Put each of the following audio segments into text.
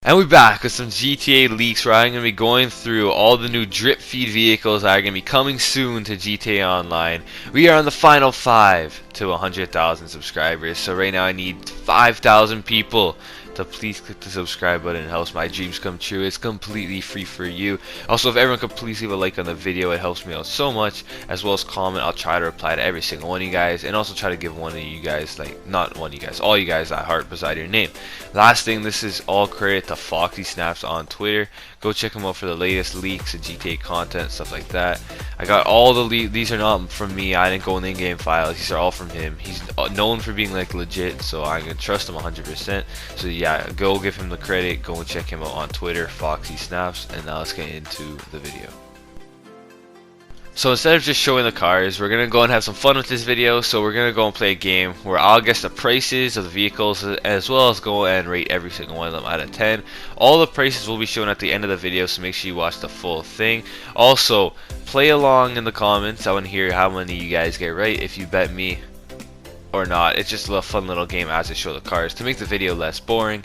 And we're back with some GTA leaks where I'm going to be going through all the new drip feed vehicles that are going to be coming soon to GTA Online. We are on the final 5 to 100,000 subscribers, so right now I need 5,000 people to please click the subscribe button. It helps my dreams come true. It's completely free for you. Also, if everyone could please leave a like on the video, it helps me out so much, as well as comment. I'll try to reply to every single one of you guys, and also try to give one of you guys, like, not one of you guys, all you guys that heart beside your name. Last thing, this is all credit to Foxy Snaps on Twitter. Go check him out for the latest leaks and GTA content, stuff like that. I got all the leaks. These are not from me. I didn't go in the in-game files. These are all from him. He's known for being like legit, so I'm gonna trust him 100%. So yeah, go give him the credit. Go and check him out on Twitter, Foxy Snaps. And now let's get into the video. So instead of just showing the cars, we're going to go and have some fun with this video. So we're going to go and play a game where I'll guess the prices of the vehicles, as well as go and rate every single one of them out of 10. All the prices will be shown at the end of the video, so make sure you watch the full thing. Also, play along in the comments. I want to hear how many you guys get right, if you bet me or not. It's just a fun little game as I show the cars to make the video less boring.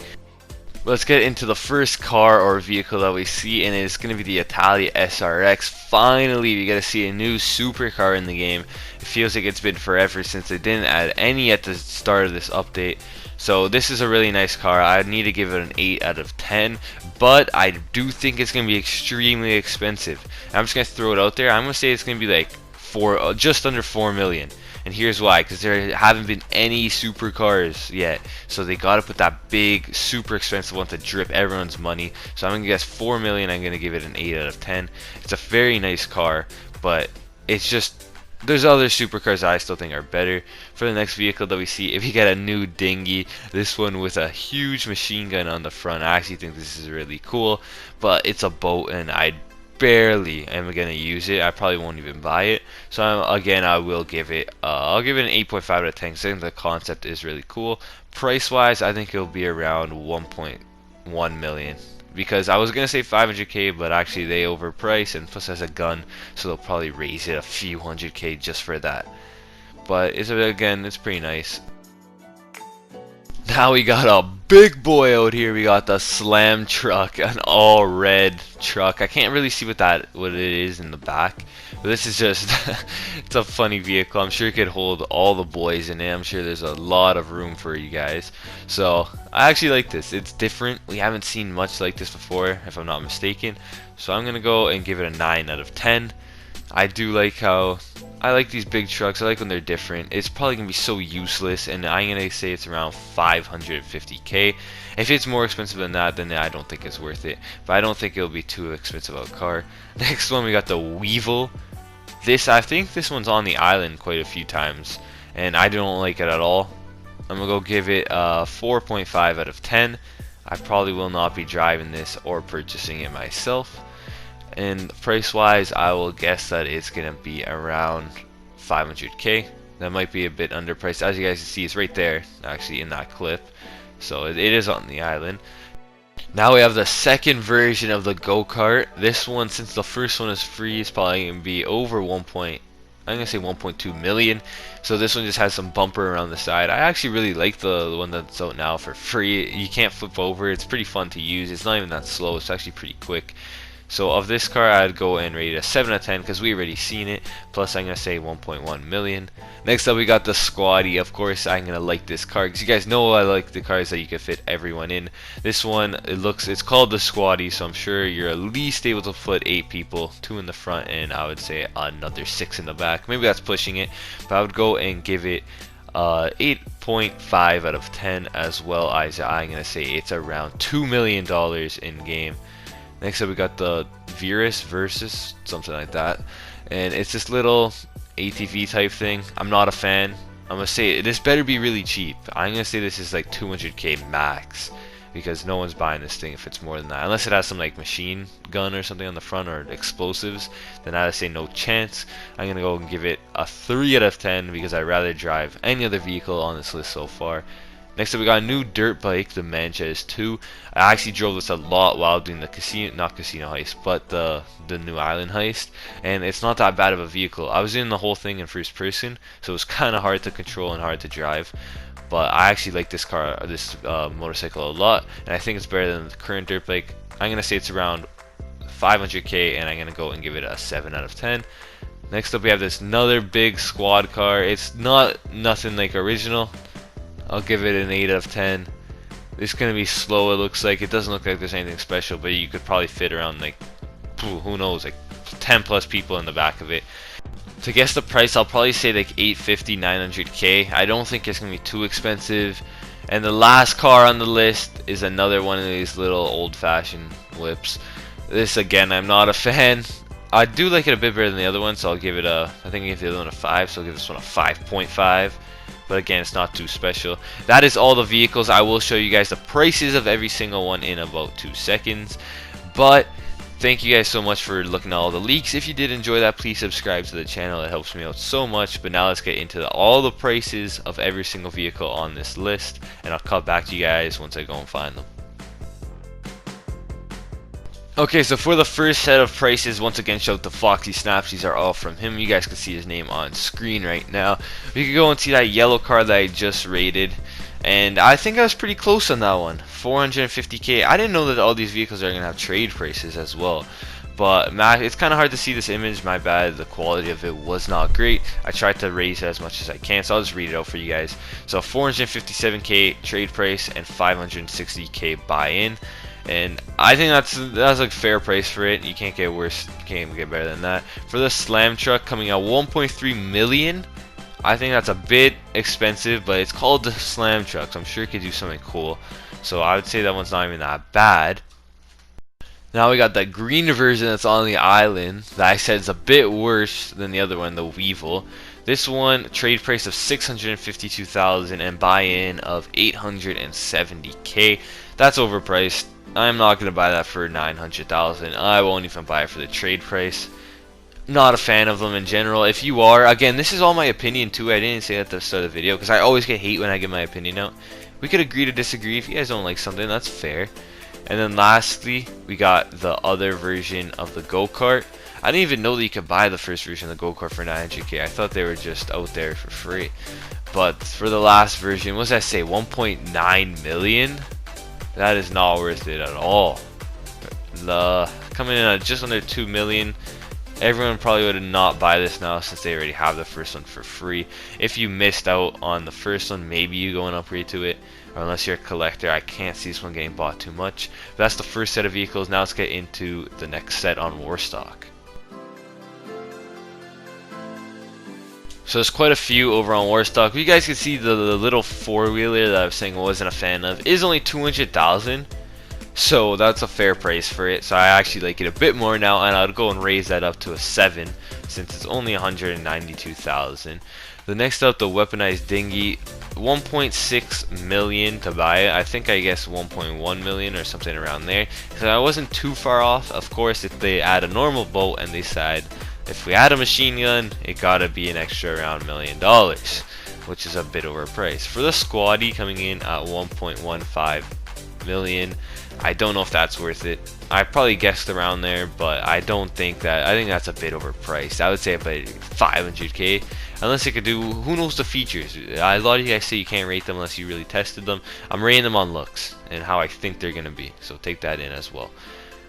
Let's get into the first car or vehicle that we see, and it's going to be the Italia SRX. Finally, we get to see a new supercar in the game. It feels like it's been forever since they didn't add any at the start of this update. So this is a really nice car. I need to give it an 8 out of 10, but I do think it's going to be extremely expensive. I'm just going to throw it out there. I'm going to say it's going to be like just under 4 million. And here's why, because there haven't been any supercars yet, so they gotta put that big, super expensive one to drip everyone's money. So I'm gonna guess 4 million. I'm gonna give it an 8 out of 10. It's a very nice car, but it's just, there's other supercars that I still think are better. For the next vehicle that we see, if you get a new dinghy, this one with a huge machine gun on the front, I actually think this is really cool. But it's a boat, and I barely am gonna use it. I probably won't even buy it. So I will give it I'll give it an 8.5 out of 10 because I think the concept is really cool. Price wise, I think it'll be around 1.1 million, because I was gonna say 500k, but actually they overprice, and plus has a gun, so they'll probably raise it a few 100k just for that. But it's pretty nice. Now we got a big boy out here. We got the Slam truck, an all red truck. I can't really see what it is in the back, but this is just it's a funny vehicle. I'm sure it could hold all the boys in it. I'm sure there's a lot of room for you guys. So I actually like this. It's different. We haven't seen much like this before, if I'm not mistaken. So I'm gonna go and give it a 9 out of 10. I do like how I like these big trucks. I like when they're different. It's probably gonna be so useless, and I'm gonna say it's around 550k. If it's more expensive than that, then I don't think it's worth it. But I don't think it'll be too expensive of a car. Next one, we got the Weevil. I think this one's on the island quite a few times, and I don't like it at all. I'm gonna go give it a 4.5 out of 10. I probably will not be driving this or purchasing it myself. And price wise, I will guess that it's gonna be around 500k. That might be a bit underpriced. As you guys can see, it's right there actually in that clip, so it is on the island. Now we have the second version of the go-kart. This one, since the first one is free, is probably gonna be over I'm gonna say 1.2 million. So this one just has some bumper around the side. I actually really like the one that's out now for free. You can't flip over. It's pretty fun to use. It's not even that slow. It's actually pretty quick. So of this car, I'd go and rate it a 7 out of 10 because we already seen it. Plus, I'm going to say 1.1 million. Next up, we got the Squatty. Of course, I'm going to like this car because you guys know I like the cars that you can fit everyone in. This one, it's called the Squatty, so I'm sure you're at least able to put 8 people, 2 in the front, and I would say another 6 in the back. Maybe that's pushing it, but I would go and give it 8.5 out of 10, as well as I'm going to say it's around $2 million in game. Next up, we got the Versus, something like that, and it's this little ATV type thing. I'm not a fan. I'm gonna say this better be really cheap. I'm gonna say this is like 200k max, because no one's buying this thing if it's more than that, unless it has some like machine gun or something on the front, or explosives. Then I'd say no chance. I'm gonna go and give it a 3 out of 10 because I'd rather drive any other vehicle on this list so far. Next up, we got a new dirt bike, the Manches 2. I actually drove this a lot while doing the not casino heist, but the new island heist, and it's not that bad of a vehicle. I was doing the whole thing in first person, so it was kind of hard to control and hard to drive. but I actually like this motorcycle a lot, and I think it's better than the current dirt bike. I'm gonna say it's around 500k, and I'm gonna go and give it a 7 out of 10. Next up, we have this another big squad car. It's nothing like original. I'll give it an 8 out of 10. It's gonna be slow. It looks like it doesn't look like there's anything special, but you could probably fit around like who knows, like 10 plus people in the back of it. To guess the price, I'll probably say like 850, 900k. I don't think it's gonna be too expensive. And the last car on the list is another one of these little old-fashioned whips. This again, I'm not a fan. I do like it a bit better than the other one, so I'll give it a, I think I gave the other one a 5, so I'll give this one a 5.5. But again, it's not too special. That is all the vehicles. I will show you guys the prices of every single one in about 2 seconds. But thank you guys so much for looking at all the leaks. If you did enjoy that, please subscribe to the channel. It helps me out so much. But now let's get into all the prices of every single vehicle on this list, and I'll cut back to you guys once I go and find them. Okay, so for the first set of prices, once again, shout out to Foxy Snaps. These are all from him. You guys can see his name on screen right now. You can go and see that yellow car that I just rated, and I think I was pretty close on that one. 450k. I didn't know that all these vehicles are gonna have trade prices as well, but it's kind of hard to see this image. My bad. The quality of it was not great. I tried to raise it as much as I can, so I'll just read it out for you guys. So 457k trade price and 560k buy-in. And I think that's a fair price for it. You can't get worse, you can't get better than that. For the slam truck coming out 1.3 million, I think that's a bit expensive, but it's called the slam truck, so I'm sure it could do something cool. So I would say that one's not even that bad. Now we got that green version that's on the island that I said is a bit worse than the other one, the Weevil. This one, trade price of 652,000 and buy-in of 870k. That's overpriced. I'm not going to buy that for 900,000. I won't even buy it for the trade price. Not a fan of them in general. If you are, again, this is all my opinion too. I didn't say that at the start of the video because I always get hate when I give my opinion out. We could agree to disagree. If you guys don't like something, that's fair. And then lastly, we got the other version of the go-kart. I didn't even know that you could buy the first version of the go-kart for 900k. I thought they were just out there for free. But for the last version, what does that say? 1.9 million? That is not worth it at all. Coming in at just under 2 million. Everyone probably would not buy this now since they already have the first one for free. If you missed out on the first one, maybe you go and upgrade to it. Or unless you're a collector, I can't see this one getting bought too much. But that's the first set of vehicles. Now let's get into the next set on Warstock. So there's quite a few over on Warstock. You guys can see the little four-wheeler that I was saying I wasn't a fan of is only 200,000. So that's a fair price for it. So I actually like it a bit more now, and I'll go and raise that up to a 7 since it's only 192,000. The next up, the weaponized dinghy, 1.6 million to buy it. I think I guess 1.1 million or something around there. So I wasn't too far off. Of course, if they add a normal boat and they decide if we add a machine gun, it gotta be an extra around $1 million, which is a bit overpriced. For the squaddy coming in at 1.15 million, I don't know if that's worth it. I probably guessed around there, but I don't think that. I think that's a bit overpriced. I would say about 500k, unless it could do. Who knows the features? A lot of you guys say you can't rate them unless you really tested them. I'm rating them on looks and how I think they're gonna be. So take that in as well.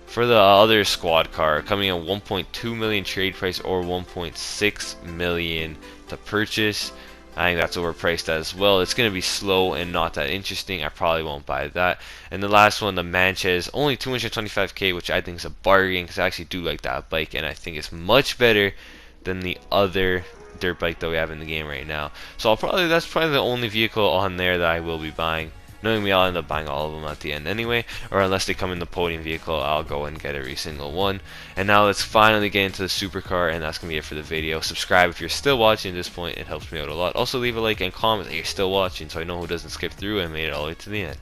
For the other squad car, coming in 1.2 million trade price or 1.6 million to purchase. I think that's overpriced as well. It's going to be slow and not that interesting. I probably won't buy that. And the last one, the Manchez, only 225k, which I think is a bargain because I actually do like that bike, and I think it's much better than the other dirt bike that we have in the game right now. So that's probably the only vehicle on there that I will be buying. Knowing me, I'll end up buying all of them at the end anyway, or unless they come in the podium vehicle, I'll go and get every single one. And now let's finally get into the supercar, and that's going to be it for the video. Subscribe if you're still watching at this point, it helps me out a lot. Also leave a like and comment that you're still watching so I know who doesn't skip through and made it all the way to the end.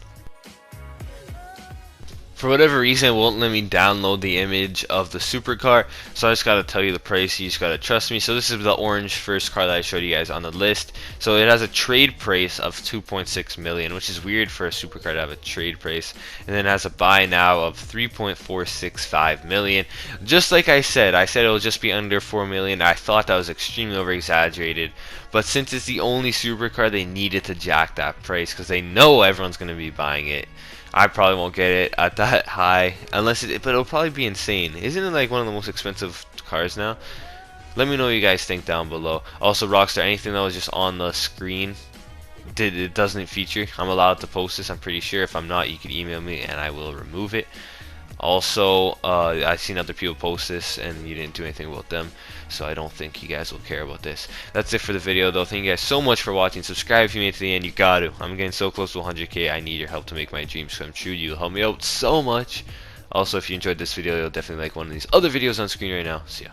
For whatever reason, it won't let me download the image of the supercar, so I just gotta tell you the price. You just gotta trust me. So this is the orange first car that I showed you guys on the list. So it has a trade price of 2.6 million, which is weird for a supercar to have a trade price, and then it has a buy now of 3.465 million. Just like I said it'll just be under 4 million. I thought that was extremely over exaggerated, but since it's the only supercar, they needed to jack that price because they know everyone's gonna be buying it. I probably won't get it at that high unless but it'll probably be insane. Isn't it like one of the most expensive cars now? Let me know what you guys think down below. Also, Rockstar, anything that was just on the screen it doesn't feature, I'm allowed to post this. I'm pretty sure. If I'm not, you can email me and I will remove it. Also, I've seen other people post this and you didn't do anything about them, so I don't think you guys will care about this. That's it for the video though. Thank you guys so much for watching. Subscribe if you made it to the end. You got to. I'm getting so close to 100k. I need your help to make my dreams come true. You'll help me out so much. Also, if you enjoyed this video, you'll definitely like one of these other videos on screen right now. See ya.